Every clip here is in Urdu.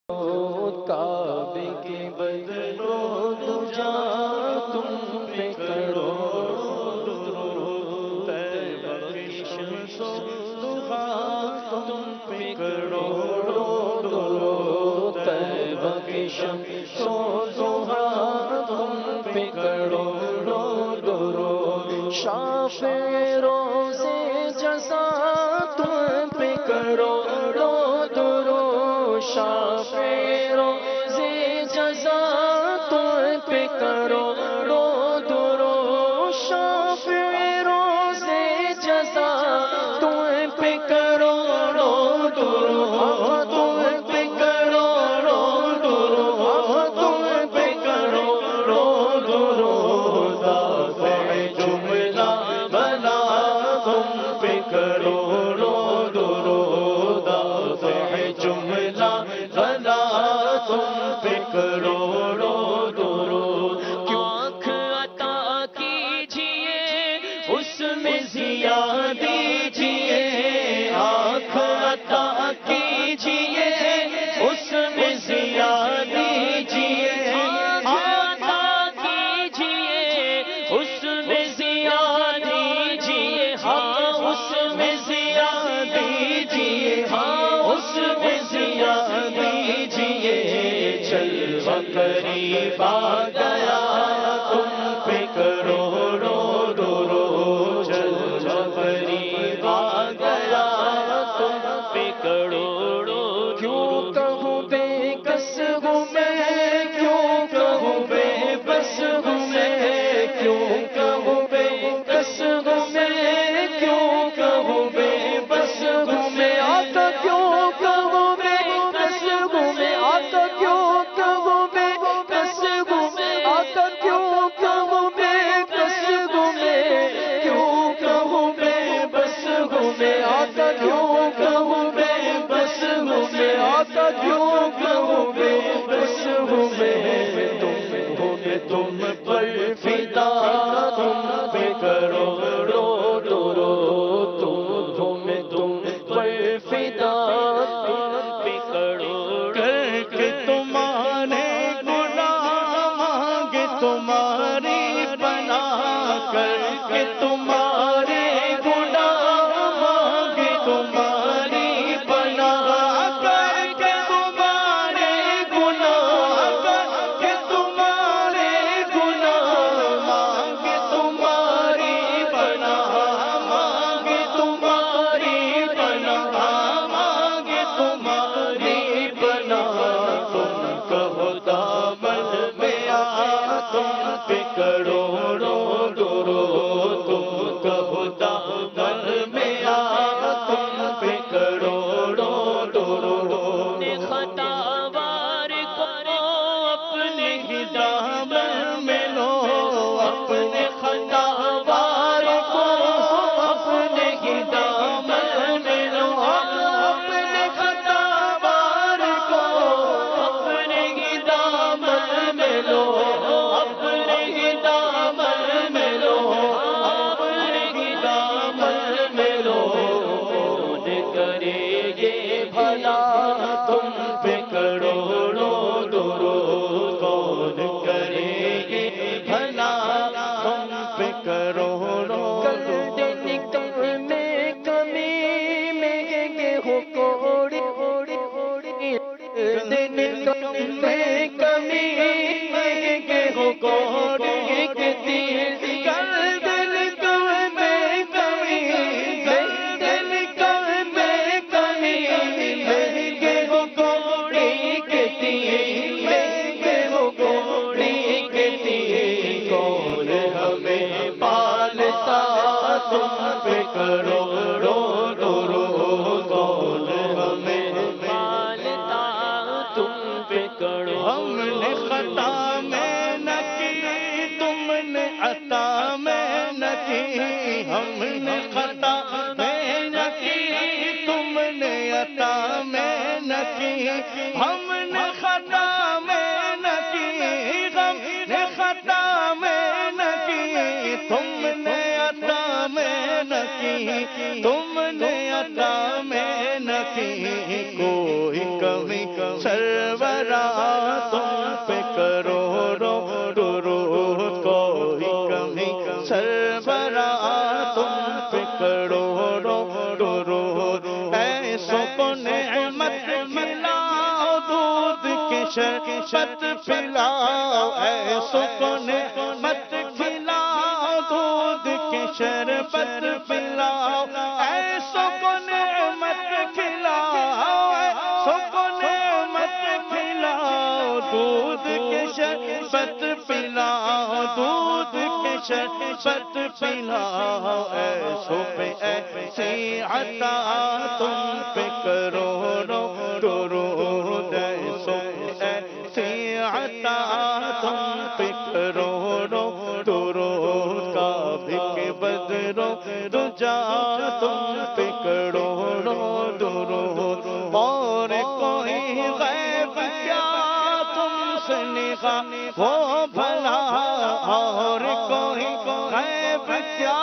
کعبے کے بدلو دجا تم پہ کرو درود طیبہ کی شمس و ضحا تم پہ کرو درود طیبہ کی شمس و ضحا تم پہ کرو درود شافع روز جزا تم پہ کرو درود شافع روز جزا تم پہ کرو درود شافع روز جزا تم پہ کرو درود تم پہ کرو درود تم پہ کرو درود دافع جملہ بلا تم پہ کرو درود دافع جملہ بلا تم پہ کرو درود آنکھ عطا کیجئے اس میں ضیا دیجئے آنکھ عطا کیجئے اس میں ضیا دیجئے عطا کیجئے اس میں ضیا دیجئے ہاں اس میں ضیا دیجئے ہاں اس میں ضیا دیجئے جلوہ قریب آ گیا تم پہ کرو درود جلوہ قریب آ گیا تم پہ کرو کیوں کہوں بے کس ہوں میں کیوں کہوں بے بس ہوں میں کیوں کہوں بے کس ہوں میں کیوں کہوں بے بس ہوں میں آقا کیوں کہوں بے کس ہوں میں آقا کیوں کہوں بے کس ہوں میں آقا کیوں کہوں بے کس ہوں میں کیوں کہوں بے بس ہوں میں آقا کیوں کہوں بے بس ہوں میں آقا کیوں کہوں بے بس ہوں میں تم پر فدا تم پہ کرو درود تم پر فدا تم پہ کرو کر کے تمہارے گناہ مانگے تمہاری پناہ کر کے تمہارے گناہ مانگے تمہاری پناہ کر کے تمہارے گناہ کر کے تمہارے گناہ مانگے تمہاری پناہ مانگے تمہاری پناہ مانگے تمہاری پناہ تم کہو دامن میں آ تم پہ کرو درود تم کہو دامن میں آ تم پہ کرو درود خطا وار کو اپنے ہی دامن میں لو اپنے خطا وار کو اپنے ہی دامن میں لو اپنے خطا وار کو اپنے ہی دامن میں لو اپنے ہی دامن میں لو اپنے ہی دامن میں لو کون کرے گے بھلا تم پہ کرو درود کون کرے گے بھلا تم پہ کرو کر دن کم میں کمی میں ہو کوڑی دن کم میں کمی میں ہو کوڑی کتی کر دن کم میں کمی دن کم میں کمی میں ہو کوڑی کتی میں ہو کوڑی کتی کون ہمیں پالتا تم پہ کرو درود کون ہمیں پالتا تم پہ کرو ہم نے خطا میں نہ کی تم نے عطا میں نہ کی ہم نے خطا میں نہ کی تم نے عطا میں نہ کی ہم نے خطا میں نہ کی ہم نے خطا میں نہ کی تم نے عطا میں نہ کی تم نے عطا میں نہ کی کوئی کمی سرور شربت پلاؤ، ایسو کو نعمت کھلاؤ، دودھ کے شربت پلاؤ، ایسو کو نعمت کھلاؤ، ایسو کو نعمت کھلاؤ، دودھ کے شربت پلاؤ، دودھ کے شربت پلاؤ، ایسو پہ ایسی عطا تم پہ کروڑوں درود، ایسو پہ ایسی عطا تم پہ کروڑوں درود، کعبے کے بدروں دجا تم پہ کروڑوں درود، اور کوئی غیب کیا تم سے نگاہ ہو بھلا، اور کوئی غیب کیا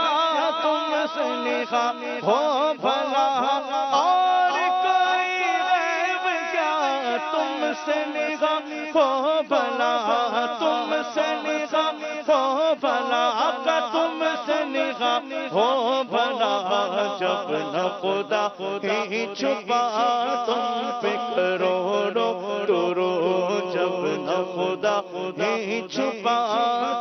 تم سے نگاہ ہو بھلا، اور کوئی غیب کیا تم سے نگاہ ہو بھلا، تم سے نگاہ ہو بھلا، آقا تم سے نگاہ ہو بھلا، جب نہ خدا ہی چھپا تم پہ کروڑوں درود، جب نہ خدا ہی چھپا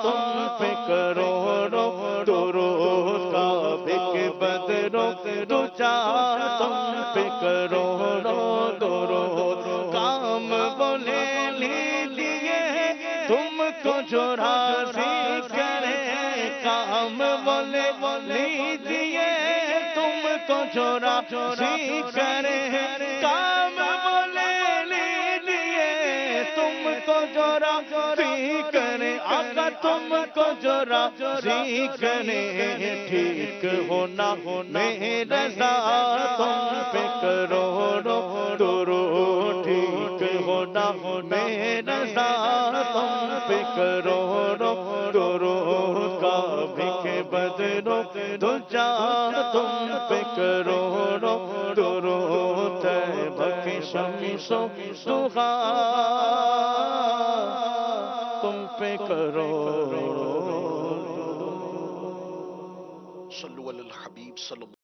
تم پہ کروڑوں درود، کعبے کے بدروں دجا تم پہ کروڑوں درود، کام بولے لیجیے تم کو جو راضی کرے، کام بولے لیجیے تم کو جو راضی کرے، کام بولے لیجیے تم کو جو راضی کرے، آقا تم کو جو راضی کرے، ٹھیک ہونا میں رضا تم پہ کروڑوں درود، ٹھیک ہونا میں رضا تم پہ کروڑوں درود، کعبے کے بدروں دجا تم پہ کروڑوں درود، طیبہ کی شمس و ضحیٰ تم پہ کروڑوں۔ صلو علی الحبیب صلی اللہ